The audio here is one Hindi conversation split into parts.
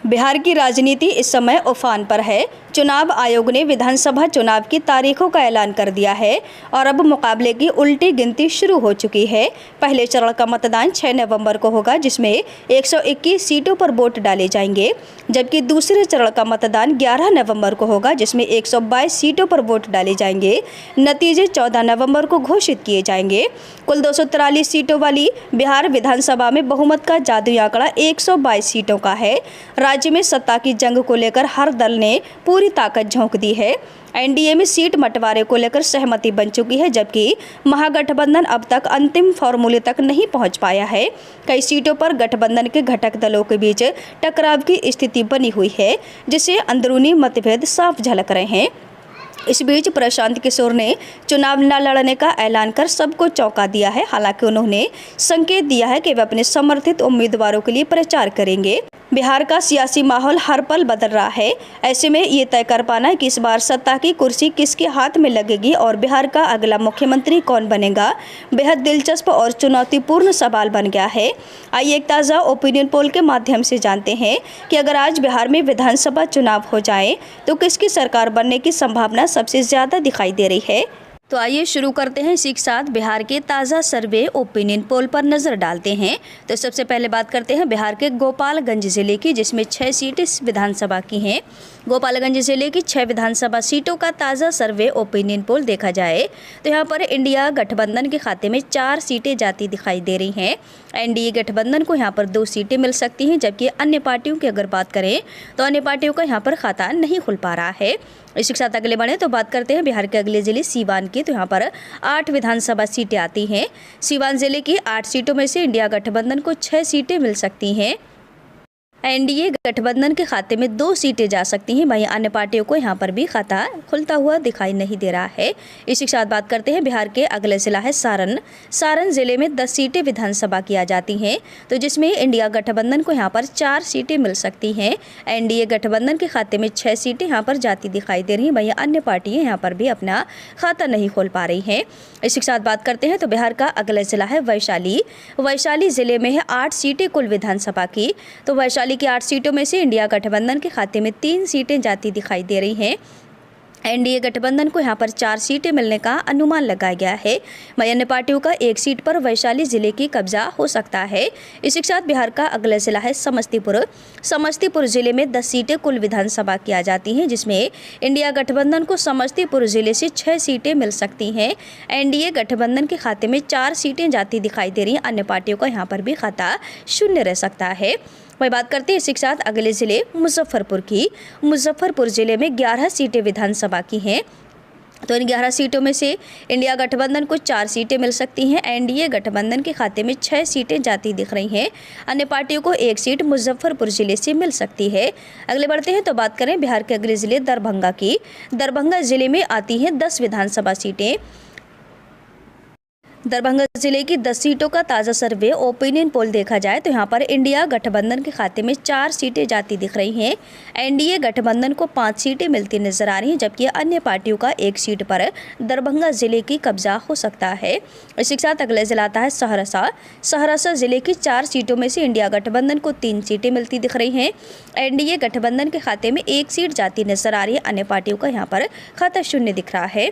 बिहार की राजनीति इस समय उफान पर है। चुनाव आयोग ने विधानसभा चुनाव की तारीखों का ऐलान कर दिया है और अब मुकाबले की उल्टी गिनती शुरू हो चुकी है। पहले चरण का मतदान 6 नवंबर को होगा, जिसमें 121 सीटों पर वोट डाले जाएंगे, जबकि दूसरे चरण का मतदान 11 नवंबर को होगा, जिसमें 122 सीटों पर वोट डाले जाएंगे। नतीजे 14 नवंबर को घोषित किए जाएंगे। कुल 243 सीटों वाली बिहार विधानसभा में बहुमत का जादुई आंकड़ा 122 सीटों का है। राज्य में सत्ता की जंग को लेकर हर दल ने पूरी ताकत झोंक दी है। एनडीए में सीट बंटवारे को लेकर सहमति बन चुकी है, जबकि महागठबंधन अब तक अंतिम फॉर्मूले तक नहीं पहुंच पाया है। कई सीटों पर गठबंधन के घटक दलों के बीच टकराव की स्थिति बनी हुई है, जिससे अंदरूनी मतभेद साफ झलक रहे हैं। इस बीच प्रशांत किशोर ने चुनाव न लड़ने का ऐलान कर सबको चौंका दिया है। हालांकि उन्होंने संकेत दिया है कि वे अपने समर्थित उम्मीदवारों के लिए प्रचार करेंगे। बिहार का सियासी माहौल हर पल बदल रहा है। ऐसे में ये तय कर पाना कि इस बार सत्ता की कुर्सी किसके हाथ में लगेगी और बिहार का अगला मुख्यमंत्री कौन बनेगा, बेहद दिलचस्प और चुनौतीपूर्ण सवाल बन गया है। आइए एक ताज़ा ओपिनियन पोल के माध्यम से जानते हैं कि अगर आज बिहार में विधानसभा चुनाव हो जाए तो किसकी सरकार बनने की संभावना सबसे ज़्यादा दिखाई दे रही है। तो आइए शुरू करते हैं इसी के साथ बिहार के ताज़ा सर्वे ओपिनियन पोल पर नज़र डालते हैं। तो सबसे पहले बात करते हैं बिहार के गोपालगंज जिले की, जिसमें 6 सीटें इस विधानसभा की हैं। गोपालगंज जिले की 6 विधानसभा सीटों का ताज़ा सर्वे ओपिनियन पोल देखा जाए तो यहाँ पर इंडिया गठबंधन के खाते में 4 सीटें जाती दिखाई दे रही हैं। एनडीए गठबंधन को यहाँ पर 2 सीटें मिल सकती हैं, जबकि अन्य पार्टियों की अगर बात करें तो अन्य पार्टियों का यहाँ पर खाता नहीं खुल पा रहा है। इसी के साथ अगले बढ़े तो बात करते हैं बिहार के अगले जिले सीवान की। तो यहाँ पर 8 विधानसभा सीटें आती हैं। सीवान जिले की 8 सीटों में से इंडिया गठबंधन को 6 सीटें मिल सकती हैं। एनडीए गठबंधन के खाते में 2 सीटें जा सकती हैं। वहीं अन्य पार्टियों को यहाँ पर भी खाता खुलता हुआ दिखाई नहीं दे रहा है। इसी के साथ बात करते हैं बिहार के अगले जिला है सारण। सारण जिले में 10 सीटें विधानसभा की आ जाती हैं, तो जिसमें इंडिया गठबंधन को यहाँ पर 4 सीटें मिल सकती हैं। एनडीए गठबंधन के खाते में 6 सीटें यहाँ पर जाती दिखाई दे रही हैं। वहीं अन्य पार्टियाँ यहाँ पर भी अपना खाता नहीं खोल पा रही हैं। इसी के साथ बात करते हैं तो बिहार का अगला जिला है वैशाली। वैशाली जिले में है 8 सीटें कुल विधानसभा की। तो वैशाली की 8 सीटों में से इंडिया गठबंधन के खाते में 3 सीटें जाती दिखाई दे रही हैं। एनडीए गठबंधन को यहाँ पर 4 सीटें मिलने का अनुमान लगाया गया है। वहीं अन्य पार्टियों का 1 सीट पर वैशाली जिले की कब्जा हो सकता है। इसी के साथ बिहार का अगला जिला है समस्तीपुर। समस्तीपुर जिले में 10 सीटें कुल विधानसभा की आ जाती हैं, जिसमें इंडिया गठबंधन को समस्तीपुर जिले से 6 सीटें मिल सकती हैं। एनडीए गठबंधन के खाते में 4 सीटें जाती दिखाई दे रही हैं। अन्य पार्टियों का यहाँ पर भी खाता शून्य रह सकता है। वही बात करते हैं इसी के साथ अगले जिले मुजफ्फरपुर की। मुजफ्फरपुर जिले में 11 सीटें विधानसभा की हैं। तो इन 11 सीटों में से इंडिया गठबंधन को 4 सीटें मिल सकती हैं। एनडीए गठबंधन के खाते में 6 सीटें जाती दिख रही हैं। अन्य पार्टियों को 1 सीट मुजफ्फरपुर जिले से मिल सकती है। अगले बढ़ते हैं तो बात करें बिहार के अगले जिले दरभंगा की। दरभंगा जिले में आती हैं 10 विधानसभा सीटें। दरभंगा जिले की 10 सीटों का ताज़ा सर्वे ओपिनियन पोल देखा जाए तो यहाँ पर इंडिया गठबंधन के खाते में 4 सीटें जाती दिख रही हैं। एनडीए गठबंधन को 5 सीटें मिलती नजर आ रही हैं, जबकि अन्य पार्टियों का 1 सीट पर दरभंगा जिले की कब्जा हो सकता है। इसी के साथ अगला जिला आता है सहरसा। सहरसा जिले की 4 सीटों में से इंडिया गठबंधन को 3 सीटें मिलती दिख रही हैं। एनडीए गठबंधन के खाते में 1 सीट जाती नजर आ रही है। अन्य पार्टियों का यहाँ पर खाता शून्य दिख रहा है।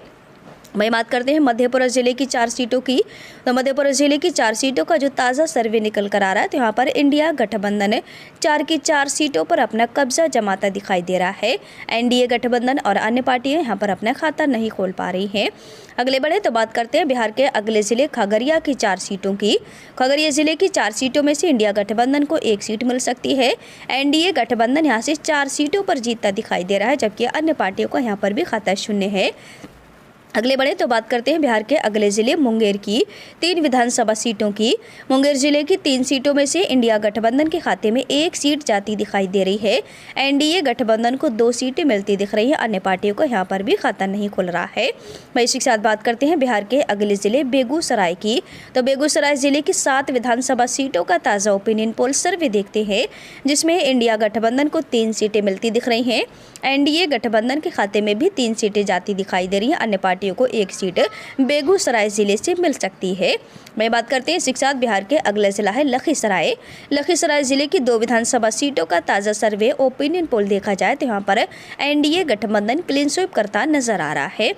वही बात करते हैं मधेपुरा जिले की 4 सीटों की। तो मधेपुरा जिले की 4 सीटों का जो ताज़ा सर्वे निकल कर आ रहा है तो यहाँ पर इंडिया गठबंधन 4 की 4 सीटों पर अपना कब्जा जमाता दिखाई दे रहा है। एनडीए गठबंधन और अन्य पार्टियां यहाँ पर अपना खाता नहीं खोल पा रही हैं। अगले बढ़े तो बात करते हैं बिहार के अगले जिले खगड़िया की 4 सीटों की। खगड़िया जिले की 4 सीटों में से इंडिया गठबंधन को 1 सीट मिल सकती है। एनडीए गठबंधन यहाँ से 4 सीटों पर जीतता दिखाई दे रहा है, जबकि अन्य पार्टियों का यहाँ पर भी खाता शून्य है। अगले बढ़े तो बात करते हैं बिहार के अगले जिले मुंगेर की 3 विधानसभा सीटों की। मुंगेर जिले की 3 सीटों में से इंडिया गठबंधन के खाते में 1 सीट जाती दिखाई दे रही है। एनडीए गठबंधन को 2 सीटें मिलती दिख रही है। अन्य पार्टियों का यहाँ पर भी खाता नहीं खुल रहा है। वहीं इसी के साथ बात करते हैं बिहार के अगले जिले बेगूसराय की। तो बेगूसराय जिले की 7 विधानसभा सीटों का ताज़ा ओपिनियन पोल सर्वे देखते हैं, जिसमें इंडिया गठबंधन को 3 सीटें मिलती दिख रही हैं। एनडीए गठबंधन के खाते में भी 3 सीटें जाती दिखाई दे रही हैं। अन्य पार्टी पार्टियों को एक सीट बेगूसराय जिले से मिल सकती है। मैं बात करते हैं इसी के साथ बिहार के अगला जिला है लखीसराय। लखीसराय जिले की 2 विधानसभा सीटों का ताज़ा सर्वे ओपिनियन पोल देखा जाए तो यहाँ पर एनडीए गठबंधन क्लीन स्वीप करता नजर आ रहा है।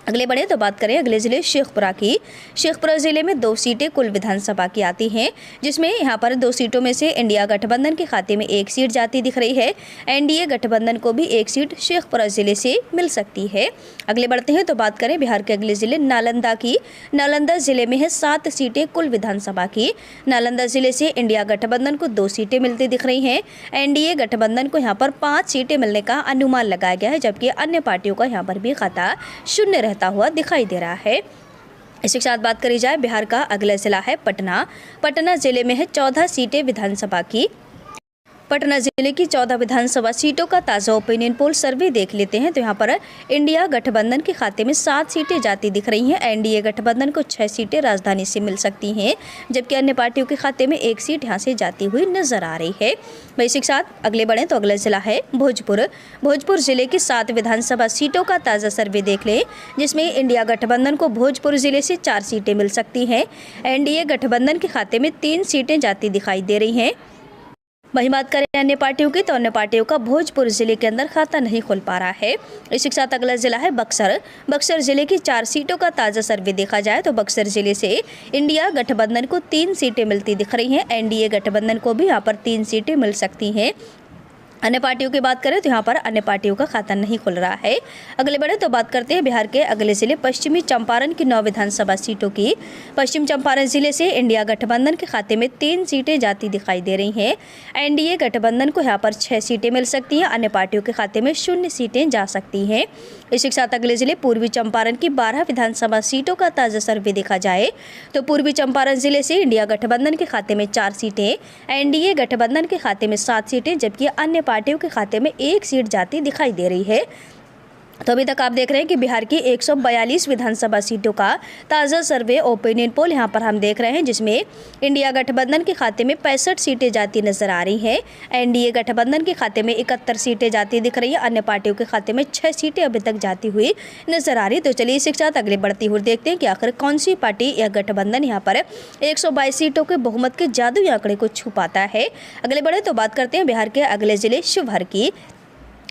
अगले बढ़े तो बात करें अगले जिले शेखपुरा की। शेखपुरा जिले में 2 सीटें कुल विधानसभा की आती हैं, जिसमें यहाँ पर 2 सीटों में से इंडिया गठबंधन के खाते में 1 सीट जाती दिख रही है। एनडीए गठबंधन को भी 1 सीट शेखपुरा जिले से मिल सकती है। अगले बढ़ते हैं तो बात करें बिहार के अगले जिले नालंदा की। नालंदा जिले में है 7 सीटें कुल विधानसभा की। नालंदा जिले से इंडिया गठबंधन को 2 सीटें मिलती दिख रही हैं। एनडीए गठबंधन को यहाँ पर 5 सीटें मिलने का अनुमान लगाया गया है, जबकि अन्य पार्टियों का यहाँ पर भी खाता शून्य हुआ दिखाई दे रहा है। इसी के साथ बात करी जाए बिहार का अगला जिला है पटना। पटना जिले में है 14 सीटें विधानसभा की। पटना जिले की 14 विधानसभा सीटों का ताज़ा ओपिनियन पोल सर्वे देख लेते हैं तो यहाँ पर इंडिया गठबंधन के खाते में 7 सीटें जाती दिख रही हैं। एनडीए गठबंधन को 6 सीटें राजधानी से मिल सकती हैं, जबकि अन्य पार्टियों के खाते में 1 सीट यहाँ से जाती हुई नजर आ रही है। वहीं इसी के साथ अगले बढ़ें तो अगला जिला है भोजपुर। भोजपुर जिले की 7 विधानसभा सीटों का ताज़ा सर्वे देख लें, जिसमें इंडिया गठबंधन को भोजपुर जिले से 4 सीटें मिल सकती हैं। एनडीए गठबंधन के खाते में 3 सीटें जाती दिखाई दे रही हैं। वहीं बात करें अन्य पार्टियों की तो अन्य पार्टियों का भोजपुर जिले के अंदर खाता नहीं खुल पा रहा है। इसी के साथ अगला जिला है बक्सर। बक्सर जिले की 4 सीटों का ताज़ा सर्वे देखा जाए तो बक्सर जिले से इंडिया गठबंधन को 3 सीटें मिलती दिख रही हैं। एनडीए गठबंधन को भी यहाँ पर 3 सीटें मिल सकती हैं। अन्य पार्टियों की बात करें तो यहाँ पर अन्य पार्टियों का खाता नहीं खुल रहा है। अगले बढ़े तो बात करते हैं बिहार के अगले जिले पश्चिमी चंपारण की 9 विधानसभा सीटों की। पश्चिम चंपारण जिले से इंडिया गठबंधन के खाते में 3 सीटें जाती दिखाई दे रही हैं। एनडीए गठबंधन को यहाँ पर 6 सीटें मिल सकती हैं। अन्य पार्टियों के खाते में 0 सीटें जा सकती हैं। इसी के साथ अगले जिले पूर्वी चंपारण की 12 विधानसभा सीटों का ताज़ा सर्वे देखा जाए तो पूर्वी चंपारण जिले से इंडिया गठबंधन के खाते में 4 सीटें, एनडीए गठबंधन के खाते में 7 सीटें, जबकि अन्य पार्टियों के खाते में 1 सीट जाती दिखाई दे रही है। तो अभी तक आप देख रहे हैं कि बिहार की 142 विधानसभा सीटों का ताज़ा सर्वे ओपिनियन पोल यहाँ पर हम देख रहे हैं, जिसमें इंडिया गठबंधन के खाते में 65 सीटें जाती नजर आ रही हैं। एनडीए गठबंधन के खाते में 71 सीटें जाती दिख रही है। अन्य पार्टियों के खाते में 6 सीटें अभी तक जाती हुई नजर आ रही। तो चलिए इसी के साथ अगले बढ़ती हुई देखते हैं कि आखिर कौन सी पार्टी या गठबंधन यहाँ पर 122 सीटों के बहुमत के जादुई आंकड़े को छू पाता है। अगले बढ़े तो बात करते हैं बिहार के अगले जिले शिवहर की।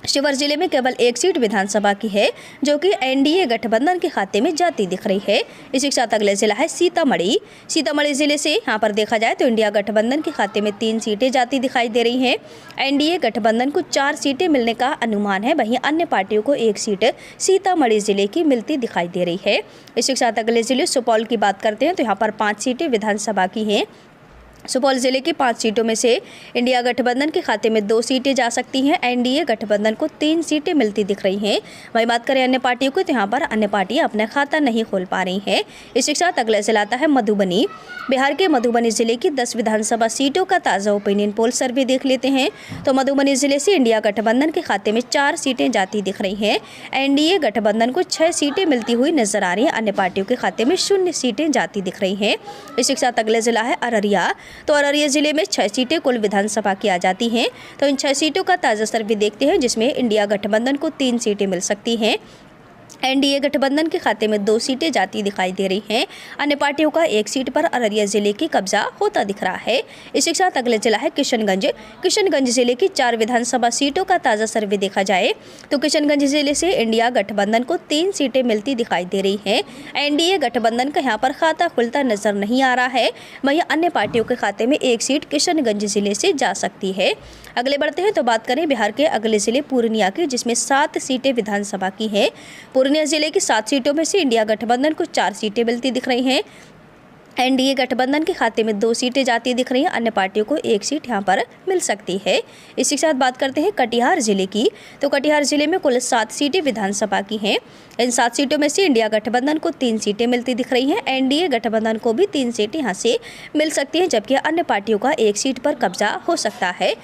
शिवहर जिले में केवल 1 सीट विधानसभा की है, जो कि एनडीए गठबंधन के खाते में जाती दिख रही है। इसी के साथ अगले जिला है सीतामढ़ी। सीतामढ़ी जिले से यहाँ पर देखा जाए तो इंडिया गठबंधन के खाते में 3 सीटें जाती दिखाई दे रही हैं। एनडीए गठबंधन को 4 सीटें मिलने का अनुमान है। वहीं अन्य पार्टियों को 1 सीट सीतामढ़ी जिले की मिलती दिखाई दे रही है। इसी के साथ अगले जिले सुपौल की बात करते हैं तो यहाँ पर 5 सीटें विधानसभा की हैं। सुपौल जिले की 5 सीटों में से इंडिया गठबंधन के खाते में 2 सीटें जा सकती हैं। एनडीए गठबंधन को 3 सीटें मिलती दिख रही हैं। वहीं बात करें अन्य पार्टियों की तो यहाँ पर अन्य पार्टियाँ अपना खाता नहीं खोल पा रही हैं। इसी के साथ अगला जिला आता है मधुबनी। बिहार के मधुबनी जिले की 10 विधानसभा सीटों का ताज़ा ओपिनियन पोल सर्वे देख लेते हैं तो मधुबनी जिले से इंडिया गठबंधन के खाते में 4 सीटें जाती दिख रही हैं। एनडीए गठबंधन को 6 सीटें मिलती हुई नजर आ रही हैं। अन्य पार्टियों के खाते में 0 सीटें जाती दिख रही हैं। इसी के साथ अगला जिला है अररिया। तो अररिया जिले में 6 सीटें कुल विधानसभा की आ जाती हैं। तो इन 6 सीटों का ताज़ा सर्वे देखते हैं, जिसमें इंडिया गठबंधन को 3 सीटें मिल सकती हैं। एनडीए गठबंधन के खाते में 2 सीटें जाती दिखाई दे रही हैं। अन्य पार्टियों का 1 सीट पर अररिया जिले की कब्जा होता दिख रहा है। इसी के साथ अगले जिला है किशनगंज। किशनगंज जिले की 4 विधानसभा सीटों का ताज़ा सर्वे देखा जाए तो किशनगंज जिले से इंडिया गठबंधन को 3 सीटें मिलती दिखाई दे रही हैं। एनडीए गठबंधन का यहाँ पर खाता खुलता नजर नहीं आ रहा है। वहीं अन्य पार्टियों के खाते में 1 सीट किशनगंज जिले से जा सकती है। अगले बढ़ते हैं तो बात करें बिहार के अगले जिले पूर्णिया की, जिसमें 7 सीटें विधानसभा की हैं। पूर्णिया जिले की 7 सीटों में से इंडिया गठबंधन को 4 सीटें मिलती दिख रही हैं। एनडीए गठबंधन के खाते में 2 सीटें जाती दिख रही हैं। अन्य पार्टियों को 1 सीट यहां पर मिल सकती है। इसी के साथ बात करते हैं कटिहार जिले की। तो कटिहार जिले में कुल 7 सीटें विधानसभा की हैं। इन 7 सीटों में से इंडिया गठबंधन को 3 सीटें मिलती दिख रही हैं। एनडीए गठबंधन को भी 3 सीटें यहां से मिल सकती हैं, जबकि अन्य पार्टियों का 1 सीट पर कब्जा हो सकता है।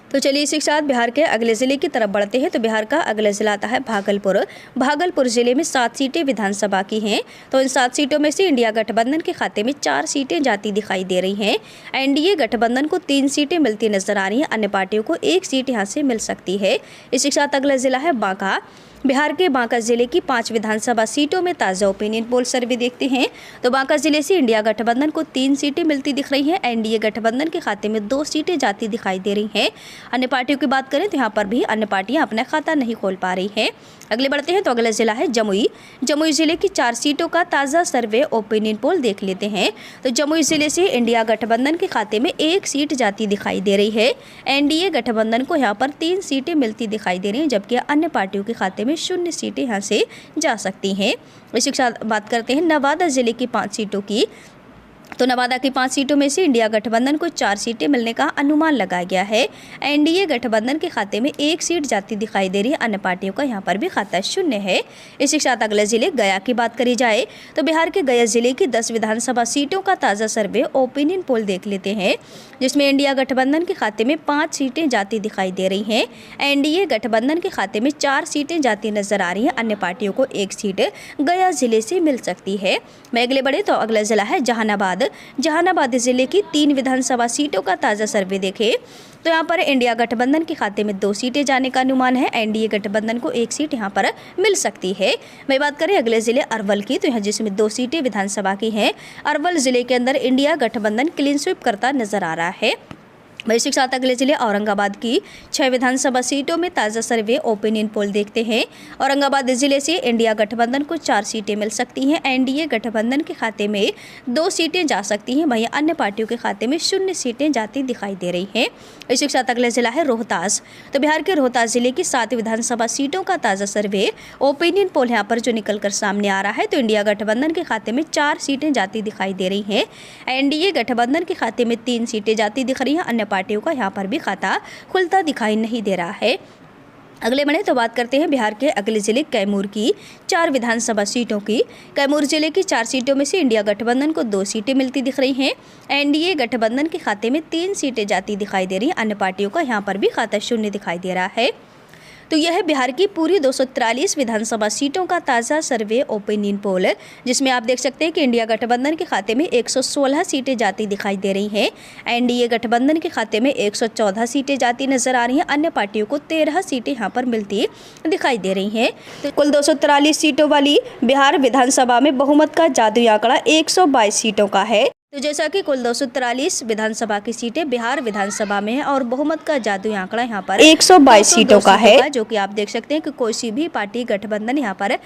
तो चलिए इसी के साथ बिहार के अगले जिले की तरफ बढ़ते हैं। तो बिहार का अगला जिला आता है भागलपुर। भागलपुर जिले में 7 सीटें विधानसभा की हैं। तो इन 7 सीटों में से इंडिया गठबंधन के खाते में 4 सीटें जाती दिखाई दे रही हैं। एनडीए गठबंधन को 3 सीटें मिलती नजर आ रही हैं। अन्य पार्टियों को 1 सीट यहां से मिल सकती है। इसी के साथ अगला जिला है बांका। बिहार के बांका जिले की 5 विधानसभा सीटों में ताज़ा ओपिनियन पोल सर्वे देखते हैं तो बांका जिले से इंडिया गठबंधन को 3 सीटें मिलती दिख रही हैं। एनडीए गठबंधन के खाते में 2 सीटें जाती दिखाई दे रही हैं। अन्य पार्टियों की बात करें तो यहाँ पर भी अन्य पार्टियां अपना खाता नहीं खोल पा रही हैं। अगले बढ़ते हैं तो अगला जिला है जमुई। जमुई जिले की 4 सीटों का ताज़ा सर्वे ओपिनियन पोल देख लेते हैं तो जमुई जिले से इंडिया गठबंधन के खाते में 1 सीट जाती दिखाई दे रही है। एनडीए गठबंधन को यहाँ पर 3 सीटें मिलती दिखाई दे रही हैं, जबकि अन्य पार्टियों के खाते में 0 सीटें यहाँ से जा सकती हैं। इसी के साथ बात करते हैं नवादा जिले की 5 सीटों की। तो नवादा की 5 सीटों में से इंडिया गठबंधन को 4 सीटें मिलने का अनुमान लगाया गया है। एनडीए गठबंधन के खाते में 1 सीट जाती दिखाई दे रही है। अन्य पार्टियों का यहाँ पर भी खाता 0 है। इसी के साथ अगले जिले गया की बात करी जाए तो बिहार के गया जिले की 10 विधानसभा सीटों का ताज़ा सर्वे ओपिनियन पोल देख लेते हैं, जिसमें इंडिया गठबंधन के खाते में 5 सीटें जाती दिखाई दे रही हैं। एनडीए गठबंधन के खाते में 4 सीटें जाती नजर आ रही हैं। अन्य पार्टियों को 1 सीट गया जिले से मिल सकती है। मैं अगले बढ़े तो अगला जिला है जहानाबाद जिले की 3 विधानसभा सीटों का ताज़ा सर्वे देखें तो यहाँ पर इंडिया गठबंधन के खाते में 2 सीटें जाने का अनुमान है। एनडीए गठबंधन को 1 सीट यहाँ पर मिल सकती है। मैं बात करें अगले जिले अरवल की तो यहाँ जिसमें 2 सीटें विधानसभा की हैं। अरवल जिले के अंदर इंडिया गठबंधन क्लीन स्वीप करता नजर आ रहा है। इसी के साथ अगले जिले औरंगाबाद की 6 विधानसभा सीटों में ताज़ा सर्वे ओपिनियन पोल देखते हैं। औरंगाबाद जिले से इंडिया गठबंधन को 4 सीटें मिल सकती हैं। एनडीए गठबंधन के खाते में 2 सीटें जा सकती हैं, वहीं अन्य पार्टियों के खाते में 0 सीटें जाती दिखाई दे रही हैं। इसी के साथ अगला जिला है रोहतास। तो बिहार के रोहतास जिले की 7 विधानसभा सीटों का ताज़ा सर्वे ओपिनियन पोल यहाँ पर जो निकल कर सामने आ रहा है तो इंडिया गठबंधन के खाते में 4 सीटें जाती दिखाई दे रही हैं। एनडीए गठबंधन के खाते में 3 सीटें जाती दिख रही हैं। अन्य पार्टियों का यहाँ पर भी खाता खुलता दिखाई नहीं दे रहा है। अगले बढ़े तो बात करते हैं बिहार के अगले जिले कैमूर की 4 विधानसभा सीटों की। कैमूर जिले की 4 सीटों में से इंडिया गठबंधन को 2 सीटें मिलती दिख रही हैं। एनडीए गठबंधन के खाते में 3 सीटें जाती दिखाई दे रही हैं। अन्य पार्टियों का यहाँ पर भी खाता 0 दिखाई दे रहा है। तो यह है बिहार की पूरी 243 विधानसभा सीटों का ताज़ा सर्वे ओपिनियन पोल, जिसमें आप देख सकते हैं कि इंडिया गठबंधन के खाते में 116 सीटें जाती दिखाई दे रही हैं। एनडीए गठबंधन के खाते में 114 सीटें जाती नजर आ रही हैं। अन्य पार्टियों को 13 सीटें यहाँ पर मिलती दिखाई दे रही हैं। तो कुल 243 सीटों वाली बिहार विधानसभा में बहुमत का जादुई आंकड़ा 122 सीटों का है। तो जैसा कि कुल 243 विधानसभा की सीटें बिहार विधानसभा में है और बहुमत का जादुई आंकड़ा यहाँ पर 122 सीटों का है, जो कि आप देख सकते हैं कि कोई भी पार्टी गठबंधन यहाँ पर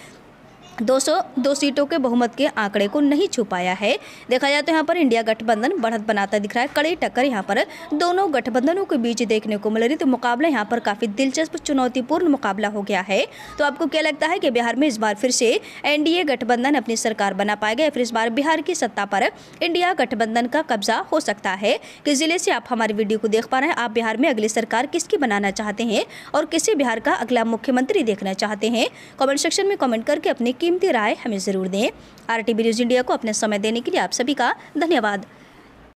202 सीटों के बहुमत के आंकड़े को नहीं छू पाया है। देखा जाए तो यहाँ पर इंडिया गठबंधन बढ़त बनाता दिख रहा है। कड़ी टक्कर यहाँ पर दोनों गठबंधनों के बीच देखने को मिल रही। तो मुकाबला यहाँ पर काफ़ी दिलचस्प चुनौतीपूर्ण मुकाबला हो गया है। तो आपको क्या लगता है कि बिहार में इस बार फिर से एनडीए गठबंधन अपनी सरकार बना पाएगा या फिर इस बार बिहार की सत्ता पर इंडिया गठबंधन का कब्जा हो सकता है? किस जिले से आप हमारी वीडियो को देख पा रहे हैं? आप बिहार में अगली सरकार किसकी बनाना चाहते हैं और किसे बिहार का अगला मुख्यमंत्री देखना चाहते हैं? कमेंट सेक्शन में कमेंट करके अपनी कीमती राय हमें ज़रूर दें। आरटीवी न्यूज़ इंडिया को अपने समय देने के लिए आप सभी का धन्यवाद।